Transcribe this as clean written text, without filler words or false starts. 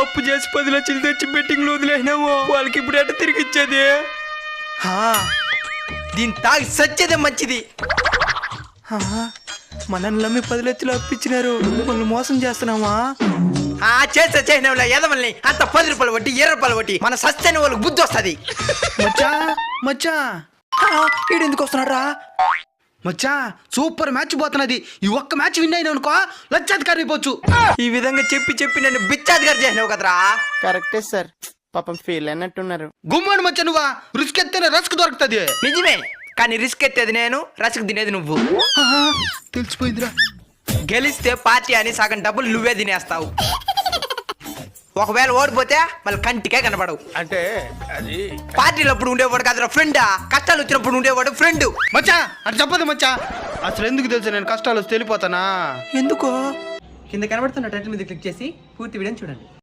అప్పు చేసి 10 లక్షలు తెచ్చి బెట్టింగ్ లో వదిలేసినాము. వాళ్ళకి ఇప్పుడు ఎట్ట తిరిగి ఇచ్చేది? దీని తాగి సచ్చేదే మంచిది. మనల్ని నమ్మి 10 లక్షలు అప్పించినారు, వాళ్ళు మోసం చేస్తున్నామా? చేసినా ఎదమల్ని అంత 10 రూపాయలు వడ్డీ 20 రూపాయలు వడ్డీ మన సస్తైన వాళ్ళకి బుద్ధి వస్తుంది. మచ్చా ఈడెందుకు వస్తున్నారా? మచ్చా సూపర్ మ్యాచ్ పోతున్నది. ఈ ఒక్క మ్యాచ్ విన్ అయినా అనుకో లక్షాధికారి అయిపోవచ్చు. ఈ విధంగా చెప్పి నన్ను బిచ్చాధికారి చేసినావు కదరా. కరెక్టే సార్, పాపం ఫీల్ అన్నట్టున్నారు. గుమ్మడి మచ్చ నువ్వా, రుచికి ఎత్తేనే రస్క్ దొరుకుతుంది. నిజమే, కానీ రిస్క్ ఎత్తేది నేను, రసకు తినేది నువ్వు. తెలిసిపోయిందిరా. గెలిస్తే పార్టీ అని సగం డబ్బులు నువ్వే తినేస్తావు. ఒకవేళ ఓడిపోతే మళ్ళీ కంటికే కనపడవు. అంటే అది పార్టీలో అప్పుడు ఉండేవాడు కదరా ఫ్రెండా, కష్టాలు వచ్చినప్పుడు ఉండేవాడు ఫ్రెండ్. మచ్చా అది చెప్పదు మచ్చా. అసలు ఎందుకు తెలుసా నేను కష్టాలు వస్తే వెళ్ళిపోతానా? ఎందుకో? కింద కనబడుతున్న టైటిల్ మీద క్లిక్ చేసి పూర్తి వీడియోని చూడండి.